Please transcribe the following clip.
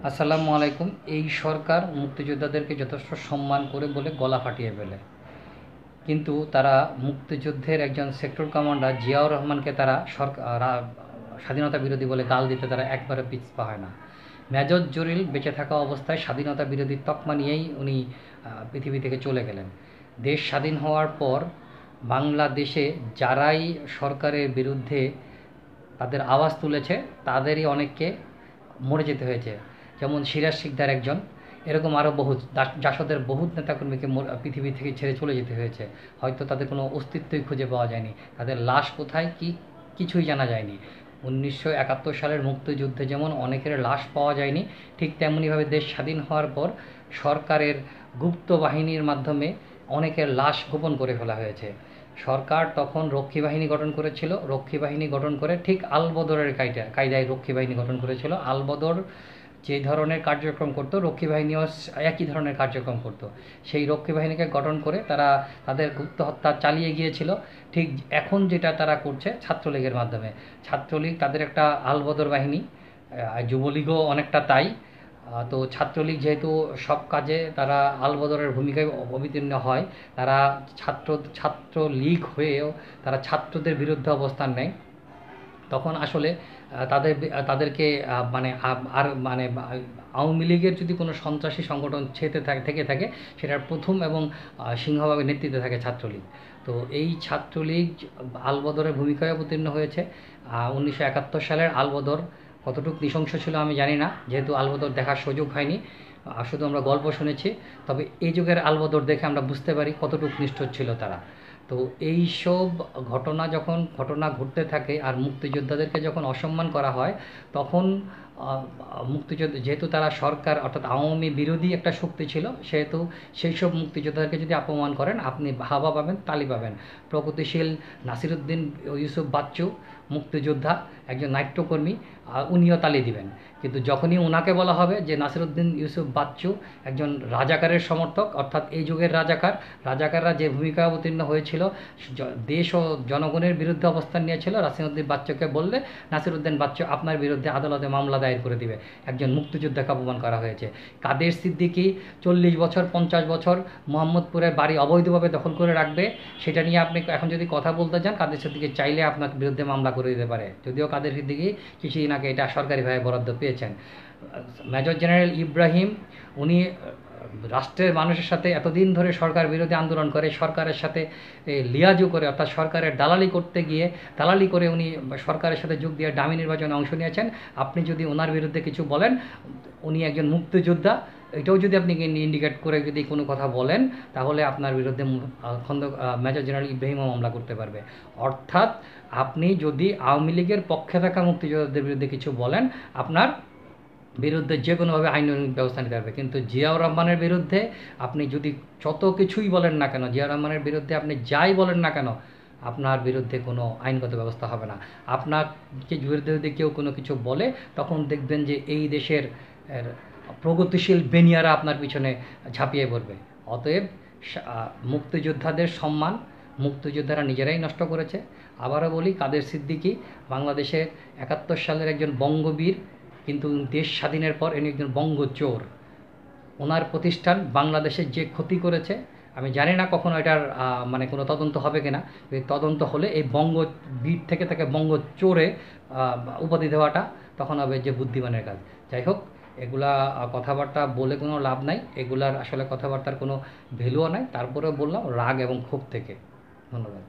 আসসালামু আলাইকুম। এই সরকার মুক্তিযোদ্ধাদেরকে যথেষ্ট সম্মান করে বলে গলা ফাটিয়ে ফেলে, কিন্তু তারা মুক্তিযুদ্ধের একজন সেক্টর কমান্ডার জিয়াউর রহমানকে তারা স্বাধীনতা বিরোধী বলে গাল দিতে তারা একবারে পিছপা হয় না। মেজর জরিল বেঁচে থাকা অবস্থায় স্বাধীনতা বিরোধী তকমা নিয়েই উনি পৃথিবী থেকে চলে গেলেন। দেশ স্বাধীন হওয়ার পর বাংলাদেশে যারাই সরকারের বিরুদ্ধে তাদের আওয়াজ তুলেছে তাদেরই অনেককে মরে যেতে হয়েছে। যেমন সিরাজ শিকদার একজন, এরকম আরও বহু জাসদের বহুত নেতাকর্মীকে পৃথিবী থেকে ছেড়ে চলে যেতে হয়েছে। হয়তো তাদের কোনো অস্তিত্বই খুঁজে পাওয়া যায়নি, তাদের লাশ কোথায় কি কিছুই জানা যায়নি। 1971 সালের মুক্তিযুদ্ধে যেমন অনেকের লাশ পাওয়া যায়নি, ঠিক তেমনইভাবে দেশ স্বাধীন হওয়ার পর সরকারের গুপ্ত বাহিনীর মাধ্যমে অনেকের লাশ গোপন করে ফেলা হয়েছে। সরকার তখন রক্ষী বাহিনী গঠন করেছিল, রক্ষী বাহিনী গঠন করে ঠিক আলবদরের কায়দায় রক্ষী বাহিনী গঠন করেছিল। আলবদর যে ধরনের কার্যক্রম করতো, রক্ষী বাহিনীও একই ধরনের কার্যক্রম করতো। সেই রক্ষী বাহিনীকে গঠন করে তারা তাদের গুপ্ত হত্যা চালিয়ে গিয়েছিল। ঠিক এখন যেটা তারা করছে ছাত্রলীগের মাধ্যমে, ছাত্রলীগ তাদের একটা আলবদর বাহিনী, যুবলীগও অনেকটা তাই। তো ছাত্রলীগ যেহেতু সব কাজে তারা আলবদরের ভূমিকায় অবতীর্ণ হয়, তারা ছাত্রলীগ হয়েও তারা ছাত্রদের বিরুদ্ধে অবস্থান নেয়। তখন আসলে তাদেরকে মানে আর মানে আওয়ামী লীগের যদি কোনো সন্ত্রাসী সংগঠন থেকে থাকে, সেটার প্রথম এবং সিংহভাবে নেতৃত্বে থাকে ছাত্রলীগ। তো এই ছাত্রলীগ আলবদরের ভূমিকায় অবতীর্ণ হয়েছে। 1971 সালের আলবদর কতটুকু নৃশংস ছিল আমি জানি না, যেহেতু আলবদর দেখার সুযোগ হয়নি, শুধু আমরা গল্প শুনেছি। তবে এই যুগের আলবদর দেখে আমরা বুঝতে পারি কতটুকু নিষ্ঠুর ছিল তারা। তো এইসব ঘটনা ঘটতে থাকে আর মুক্তিযোদ্ধাদেরকে যখন অসম্মান করা হয়, তখন যেহেতু তারা সরকার অর্থাৎ আওয়ামী বিরোধী একটা শক্তি ছিল, সেহেতু সেই সব মুক্তিযোদ্ধাদেরকে যদি অপমান করেন আপনি হাবা পাবেন, তালি পাবেন। প্রগতিশীল নাসিরুদ্দিন ইউসুফ বাচ্চু মুক্তিযোদ্ধা, একজন নাট্যকর্মী, উনিও তালি দিবেন। কিন্তু যখনই ওনাকে বলা হবে যে নাসিরুদ্দিন ইউসুফ বাচ্চু একজন রাজাকারের সমর্থক, অর্থাৎ এই যুগের রাজাকাররা যে ভূমিকা অবতীর্ণ হয়েছিল, দেশ ও জনগণের বিরুদ্ধে অবস্থান নিয়েছিল, নাসিরুদ্দিন বাচ্চুকে বললে নাসিরুদ্দিন বাচ্চু আপনার বিরুদ্ধে আদালতে মামলা দায়ের করে দিবে। একজন মুক্তিযোদ্ধাকে অপমান করা হয়েছে। কাদের সিদ্দিকী 40 বছর 50 বছর মোহাম্মদপুরের বাড়ি অবৈধভাবে দখল করে রাখবে, সেটা নিয়ে আপনি এখন যদি কথা বলতে যান, কাদের সিদ্দিকী চাইলে আপনার বিরুদ্ধে মামলা করে দিতে পারে। যদিও কাদের সিদ্দিকী কিছুদিন আগে এটা সরকারিভাবে বরাদ্দ পেয়েছেন। মেজর জেনারেল ইব্রাহিম, উনি রাষ্ট্রের মানুষের সাথে এতদিন ধরে সরকার বিরোধী আন্দোলন করে, সরকারের সাথে লিয়াজু করে, অর্থাৎ সরকারের দালালি করতে গিয়ে দালালি করে উনি সরকারের সাথে যোগ দিয়ে ডামি নির্বাচনে অংশ নিয়েছেন। আপনি যদি ওনার বিরুদ্ধে কিছু বলেন, উনি একজন মুক্তিযোদ্ধা, এটাও যদি আপনি ইন্ডিকেট করে যদি কোনো কথা বলেন, তাহলে আপনার বিরুদ্ধে মেজর জেনারেল ইব্রাহিমও মামলা করতে পারবে। অর্থাৎ আপনি যদি আওয়ামী লীগের পক্ষে থাকা মুক্তিযোদ্ধাদের বিরুদ্ধে কিছু বলেন, আপনার বিরুদ্ধে যে কোনোভাবে আইনানুগ ব্যবস্থা নিতে হবে। কিন্তু জিয়াউর রহমানের বিরুদ্ধে আপনি যদি যত কিছুই বলেন না কেন, জিয়াউর রহমানের বিরুদ্ধে আপনি যাই বলেন না কেন, আপনার বিরুদ্ধে কোনো আইনগত ব্যবস্থা হবে না। আপনাকে বিরুদ্ধে যদি কেউ কোনো কিছু বলে, তখন দেখবেন যে এই দেশের প্রগতিশীল বেনিয়ারা আপনার পিছনে ঝাঁপিয়ে পড়বে। অতএব মুক্তিযোদ্ধাদের সম্মান মুক্তিযোদ্ধারা নিজেরাই নষ্ট করেছে। আবারও বলি, কাদের সিদ্দিকী বাংলাদেশের 71 সালের একজন বঙ্গবীর, কিন্তু দেশ স্বাধীনের পর ইনি একজন বঙ্গচোর। ওনার প্রতিষ্ঠান বাংলাদেশের যে ক্ষতি করেছে, আমি জানি না কখনো এটার মানে কোনো তদন্ত হবে কিনা। তদন্ত হলে এই বঙ্গবীর থেকে তাকে বঙ্গচোরে উপাধি দেওয়াটা তখন হবে যে বুদ্ধিমানের কাজ। যাই হোক, এগুলা কথাবার্তা বলে কোনো লাভ নাই, এগুলার আসলে কথাবার্তার কোনো ভ্যালুও নাই। তারপরেও বললাম রাগ এবং ক্ষোভ থেকে। ধন্যবাদ।